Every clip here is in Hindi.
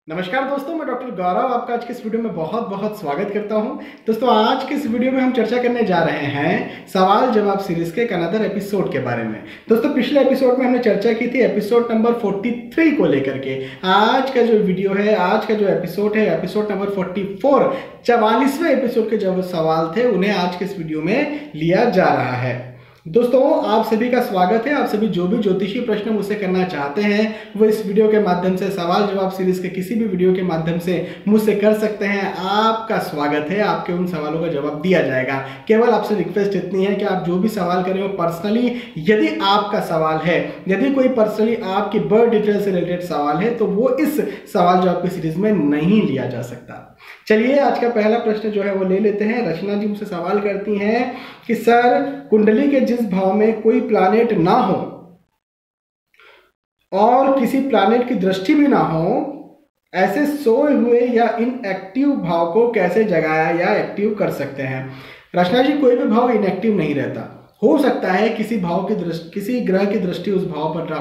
नमस्कार दोस्तों, मैं डॉक्टर गौरव आपका आज के इस वीडियो में बहुत बहुत स्वागत करता हूं। दोस्तों, आज के इस वीडियो में हम चर्चा करने जा रहे हैं सवाल जवाब सीरीज के एक अनदर एपिसोड के बारे में। दोस्तों, पिछले एपिसोड में हमने चर्चा की थी एपिसोड नंबर 43 को लेकर के। आज का जो वीडियो है, आज का जो एपिसोड है, एपिसोड नंबर 44, 44वें एपिसोड के जो सवाल थे उन्हें आज के इस वीडियो में लिया जा रहा है। दोस्तों, आप सभी का स्वागत है। आप सभी जो भी ज्योतिषी प्रश्न मुझसे करना चाहते हैं वो इस वीडियो के माध्यम से, सवाल जवाब सीरीज के किसी भी वीडियो के माध्यम से मुझसे कर सकते हैं। आपका स्वागत है, आपके उन सवालों का जवाब दिया जाएगा। केवल आपसे रिक्वेस्ट इतनी है कि आप जो भी सवाल करें वो पर्सनली, यदि आपका सवाल है, यदि कोई पर्सनली आपकी बर्थ डिटेल से रिलेटेड सवाल है तो वो इस सवाल जवाब की सीरीज में नहीं लिया जा सकता। चलिए, आज का पहला प्रश्न जो है वो ले लेते हैं। रचना जी मुझसे सवाल करती हैं कि सर, कुंडली के जिस भाव में कोई प्लैनेट ना हो और किसी प्लैनेट की दृष्टि भी ना हो, ऐसे सोए हुए या इनएक्टिव भाव को कैसे जगाया या एक्टिव कर सकते हैं? रचना जी, कोई भी भाव इनएक्टिव नहीं रहता। हो सकता है किसी भाव की दृष्टि, किसी ग्रह की दृष्टि उस भाव पर ना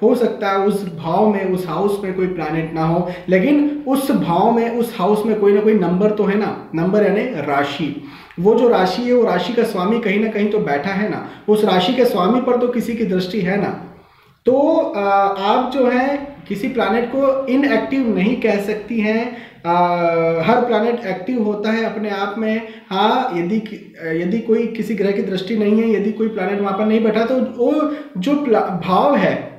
हो सकता है उस भाव में, उस हाउस में कोई प्लैनेट ना हो, लेकिन उस भाव में, उस हाउस में कोई ना कोई नंबर तो है ना। नंबर यानी राशि। वो जो राशि है, वो राशि का स्वामी कहीं ना कहीं तो बैठा है ना। उस राशि के स्वामी पर तो किसी की दृष्टि है ना। तो आप जो है किसी प्लैनेट को इनएक्टिव नहीं कह सकती हैं। हर प्लैनेट एक्टिव होता है अपने आप में। हाँ, यदि कोई किसी ग्रह की दृष्टि नहीं है, यदि कोई प्लैनेट वहां पर नहीं बैठा, तो वो जो भाव है,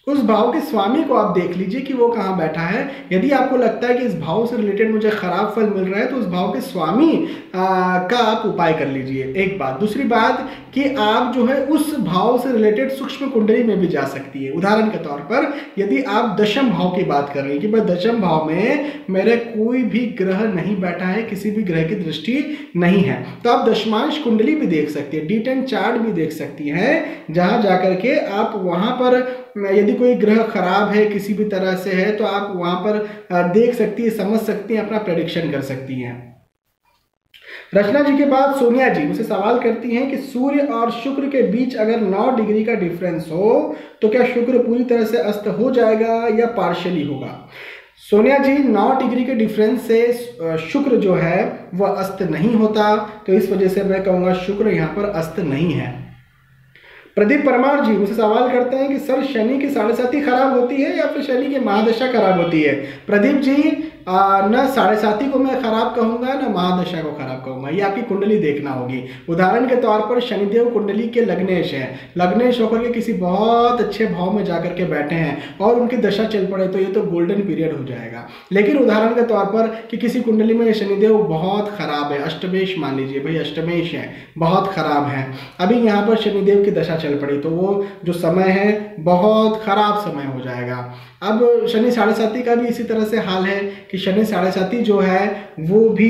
उस भाव के स्वामी को आप देख लीजिए कि वो कहाँ बैठा है। यदि आपको लगता है कि इस भाव से रिलेटेड मुझे खराब फल मिल रहा है तो उस भाव के स्वामी का आप उपाय कर लीजिए। एक बात। दूसरी बात कि आप जो है उस भाव से रिलेटेड सूक्ष्म कुंडली में भी जा सकती है। उदाहरण के तौर पर यदि आप दशम भाव की बात कर रही हैं कि भाई दशम भाव में मेरे कोई भी ग्रह नहीं बैठा है, किसी भी ग्रह की दृष्टि नहीं है, तो आप दशमांश कुंडली भी देख सकती है, D10 चार्ट भी देख सकती हैं, जहां जाकर के आप वहां पर यदि कोई ग्रह खराब है किसी भी तरह से है तो आप वहां पर देख सकती है, समझ सकती हैं, अपना प्रेडिक्शन कर सकती हैं। रचना जी के बाद सोनिया जी मुझसे सवाल करती हैं कि सूर्य और शुक्र के बीच अगर 9 डिग्री का डिफरेंस हो तो क्या शुक्र पूरी तरह से अस्त हो जाएगा या पार्शियली होगा? सोनिया जी, 9 डिग्री के डिफरेंस से शुक्र जो है वह अस्त नहीं होता, तो इस वजह से मैं कहूंगा शुक्र यहाँ पर अस्त नहीं है। प्रदीप परमार जी मुझसे सवाल करते हैं कि सर, शनि की 7.5 खराब होती है या फिर शनि की महादशा खराब होती है? प्रदीप जी, न 7.5 को मैं खराब कहूंगा, न महादशा को खराब कहूंगा। ये आपकी कुंडली देखना होगी। उदाहरण के तौर पर शनिदेव कुंडली के लग्नेश हैं, लग्नेश होकर के किसी बहुत अच्छे भाव में जाकर के बैठे हैं और उनकी दशा चल पड़े तो ये तो गोल्डन पीरियड हो जाएगा। लेकिन उदाहरण के तौर पर कि किसी कुंडली में शनिदेव बहुत खराब है, अष्टमेश मान लीजिए, भाई अष्टमेश है, बहुत खराब है, अभी यहाँ पर शनिदेव की दशा चल पड़ी तो वो जो समय है बहुत खराब समय हो जाएगा। अब शनि 7.5 का भी इसी तरह से हाल है कि शनि 7.5 जो है वो भी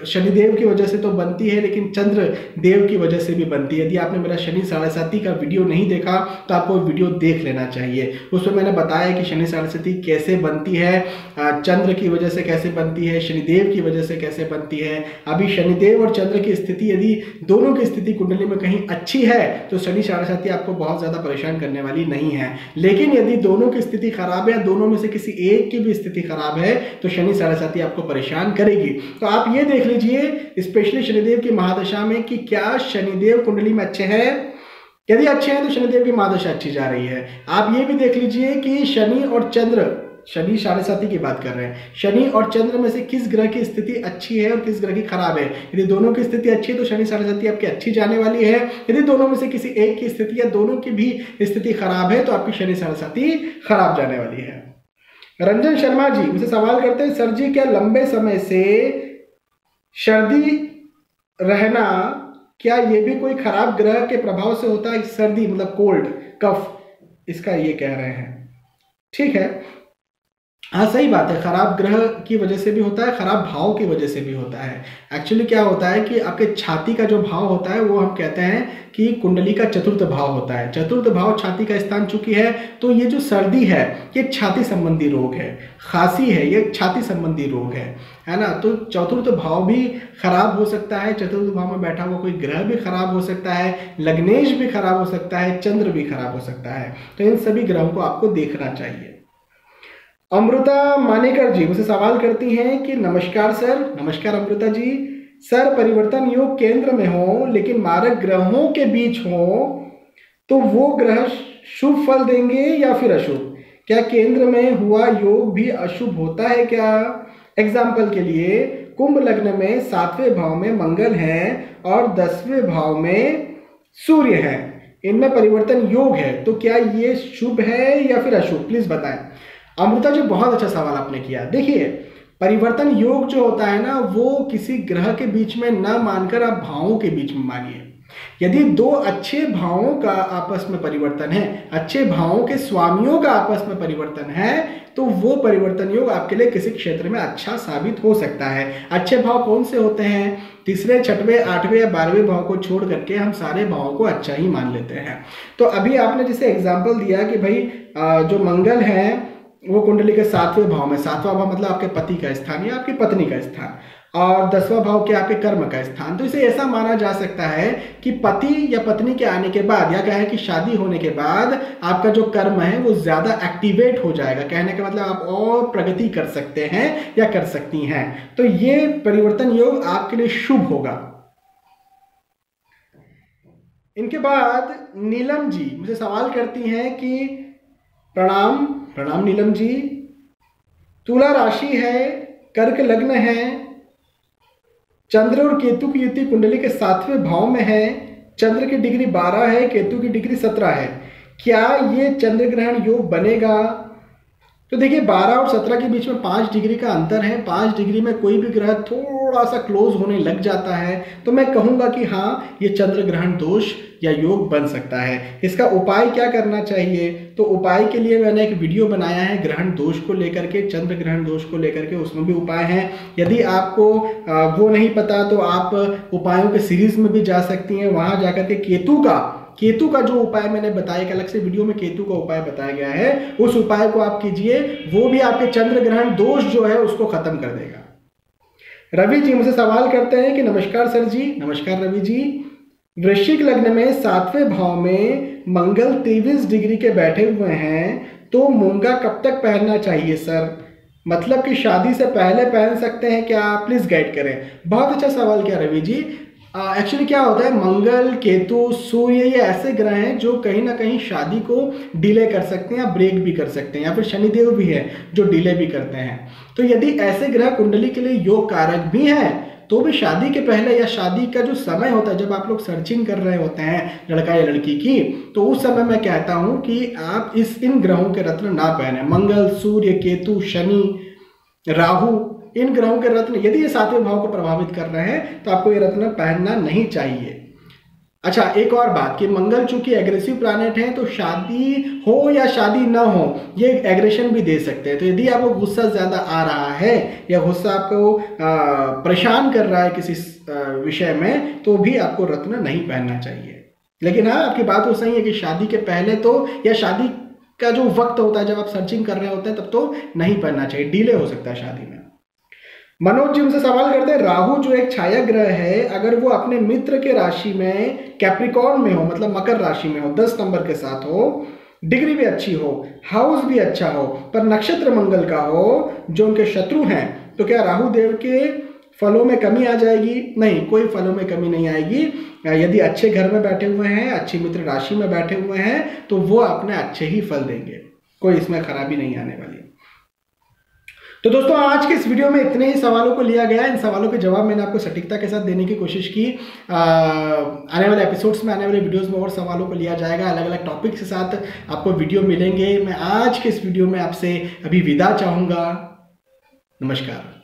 शनिदेव की वजह से तो बनती है, लेकिन चंद्र देव की वजह से भी बनती है। यदि आपने मेरा शनि 7.5 का वीडियो नहीं देखा तो आपको वीडियो देख लेना चाहिए। उसमें मैंने बताया कि शनि 7.5 कैसे बनती है, चंद्र की वजह से कैसे बनती है, शनिदेव की वजह से कैसे बनती है। अभी शनिदेव और चंद्र की स्थिति, यदि दोनों की स्थिति कुंडली में कहीं अच्छी है तो शनि 7.5 आपको बहुत ज्यादा परेशान करने वाली नहीं है। लेकिन यदि दोनों की स्थिति खराब है, दोनों में से किसी एक की भी स्थिति खराब है तो शनि 7.5 आपको परेशान करेगी। तो आप ये देख लीजिए स्पेशली शनिदेव की महादशा में कि क्या शनिदेव कुंडली में अच्छे हैं। यदि अच्छे हैं तो शनिदेव की महादशा अच्छी जा रही है। आप ये भी देख लीजिए कि शनि और चंद्र, शनि 7.5 की बात कर रहे हैं, शनि और चंद्र में से किस ग्रह की स्थिति अच्छी है और किस ग्रह की खराब है। यदि दोनों की स्थिति अच्छी है तो शनि 7.5 आपकी अच्छी जाने वाली है। यदि दोनों में से किसी एक की स्थिति या दोनों की भी स्थिति खराब है तो आपकी शनि 7.5 खराब जाने वाली है। रंजन शर्मा जी मुझसे सवाल करते हैं, सर जी, क्या लंबे समय से सर्दी रहना, क्या ये भी कोई खराब ग्रह के प्रभाव से होता है? सर्दी मतलब कोल्ड, कफ, इसका ये कह रहे हैं। ठीक है, हाँ सही बात है, खराब ग्रह की वजह से भी होता है, खराब भाव की वजह से भी होता है। एक्चुअली क्या होता है कि आपके छाती का जो भाव होता है वो हम कहते हैं कि कुंडली का चतुर्थ भाव होता है। चतुर्थ भाव छाती का स्थान चूंकि है तो ये जो सर्दी है ये छाती संबंधी रोग है, खांसी है ये छाती संबंधी रोग है ना। तो चतुर्थ भाव भी खराब हो सकता है, चतुर्थ भाव में बैठा हुआ कोई ग्रह भी खराब हो सकता है, लग्नेश भी खराब हो सकता है, चंद्र भी खराब हो सकता है। तो इन सभी ग्रहों को आपको देखना चाहिए। अमृता मानेकर जी मुझसे सवाल करती हैं कि नमस्कार सर। नमस्कार अमृता जी। सर, परिवर्तन योग केंद्र में हो लेकिन मारक ग्रहों के बीच हो तो वो ग्रह शुभ फल देंगे या फिर अशुभ? क्या केंद्र में हुआ योग भी अशुभ होता है क्या? एग्जाम्पल के लिए कुंभ लग्न में 7वें भाव में मंगल है और 10वें भाव में सूर्य है, इनमें परिवर्तन योग है, तो क्या ये शुभ है या फिर अशुभ? प्लीज बताएं। अमृता जी, बहुत अच्छा सवाल आपने किया। देखिए, परिवर्तन योग जो होता है ना, वो किसी ग्रह के बीच में ना मानकर आप भावों के बीच में मानिए। यदि दो अच्छे भावों का आपस में परिवर्तन है, अच्छे भावों के स्वामियों का आपस में परिवर्तन है, तो वो परिवर्तन योग आपके लिए किसी क्षेत्र में अच्छा साबित हो सकता है। अच्छे भाव कौन से होते हैं? तीसरे, छठवें, 8वें या 12वें भाव को छोड़ करके हम सारे भावों को अच्छा ही मान लेते हैं। तो अभी आपने जैसे एग्जाम्पल दिया कि भाई जो मंगल है वो कुंडली के 7वें भाव में, 7वां भाव मतलब आपके पति का स्थान या आपकी पत्नी का स्थान, और 10वां भाव क्या आपके कर्म का स्थान। तो इसे ऐसा माना जा सकता है कि पति या पत्नी के आने के बाद, या कहें कि शादी होने के बाद आपका जो कर्म है वो ज्यादा एक्टिवेट हो जाएगा। कहने का मतलब आप और प्रगति कर सकते हैं या कर सकती हैं। तो ये परिवर्तन योग आपके लिए शुभ होगा। इनके बाद नीलम जी मुझे सवाल करती हैं कि प्रणाम प्रणाम नीलम जी, तुला राशि है, कर्क लग्न है, चंद्र और केतु की युति कुंडली के 7वें भाव में है, चंद्र की डिग्री 12 है, केतु की डिग्री 17 है, क्या ये चंद्र ग्रहण योग बनेगा? तो देखिए, 12 और 17 के बीच में 5 डिग्री का अंतर है। 5 डिग्री में कोई भी ग्रह थोड़ा सा क्लोज होने लग जाता है, तो मैं कहूंगा कि हाँ, ये चंद्र ग्रहण दोष या योग बन सकता है। इसका उपाय क्या करना चाहिए? तो उपाय के लिए मैंने एक वीडियो बनाया है ग्रहण दोष को लेकर के, चंद्र ग्रहण दोष को लेकर के, उसमें भी उपाय हैं। यदि आपको वो नहीं पता तो आप उपायों के सीरीज में भी जा सकती हैं। वहां जाकर के केतु का जो उपाय मैंने बताया, एक अलग से वीडियो में केतु का उपाय बताया गया है, उस उपाय को आप कीजिए, वो भी आपके चंद्र ग्रहण दोष जो है उसको खत्म कर देगा। रवि जी मुझे सवाल करते हैं कि नमस्कार सर जी। नमस्कार रवि जी। वृश्चिक लग्न में 7वें भाव में मंगल 23 डिग्री के बैठे हुए हैं, तो मूंगा कब तक पहनना चाहिए सर? मतलब कि शादी से पहले पहन सकते हैं क्या? प्लीज गाइड करें। बहुत अच्छा सवाल किया रवि जी। एक्चुअली क्या होता है, मंगल, केतु, सूर्य ये ऐसे ग्रह हैं जो कहीं ना कहीं शादी को डिले कर सकते हैं या ब्रेक भी कर सकते हैं, या फिर शनिदेव भी है जो डिले भी करते हैं। तो यदि ऐसे ग्रह कुंडली के लिए योग कारक भी हैं, तो भी शादी के पहले या शादी का जो समय होता है, जब आप लोग सर्चिंग कर रहे होते हैं लड़का या लड़की की, तो उस समय मैं कहता हूं कि आप इन ग्रहों के रत्न ना पहने। मंगल, सूर्य, केतु, शनि, राहु, इन ग्रहों के रत्न यदि ये 7वें भाव को प्रभावित कर रहे हैं तो आपको ये रत्न पहनना नहीं चाहिए। अच्छा, एक और बात कि मंगल चूंकि एग्रेसिव प्लैनेट है, तो शादी हो या शादी ना हो, ये एग्रेशन भी दे सकते हैं। तो यदि आपको गुस्सा ज्यादा आ रहा है या गुस्सा आपको परेशान कर रहा है किसी विषय में, तो भी आपको रत्न नहीं पहनना चाहिए। लेकिन हाँ, आपकी बात तो सही है कि शादी के पहले तो, या शादी का जो वक्त होता है जब आप सर्चिंग कर रहे होते हैं, तब तो नहीं पहनना चाहिए, डिले हो सकता है शादी में। मनोज जी हमसे सवाल करते हैं, राहु जो एक छाया ग्रह है, अगर वो अपने मित्र के राशि में कैप्रिकॉर्न में हो, मतलब मकर राशि में हो, 10 नंबर के साथ हो, डिग्री भी अच्छी हो, हाउस भी अच्छा हो, पर नक्षत्र मंगल का हो जो उनके शत्रु हैं, तो क्या राहु देव के फलों में कमी आ जाएगी? नहीं, कोई फलों में कमी नहीं आएगी। यदि अच्छे घर में बैठे हुए हैं, अच्छी मित्र राशि में बैठे हुए हैं, तो वो अपने अच्छे ही फल देंगे, कोई इसमें खराबी नहीं आने वाली। तो दोस्तों, आज के इस वीडियो में इतने ही सवालों को लिया गया। इन सवालों के जवाब मैंने आपको सटीकता के साथ देने की कोशिश की। आने वाले एपिसोड्स में, आने वाले वीडियोस में और सवालों को लिया जाएगा, अलग अलग टॉपिक्स के साथ आपको वीडियो मिलेंगे। मैं आज के इस वीडियो में आपसे अभी विदा चाहूँगा। नमस्कार।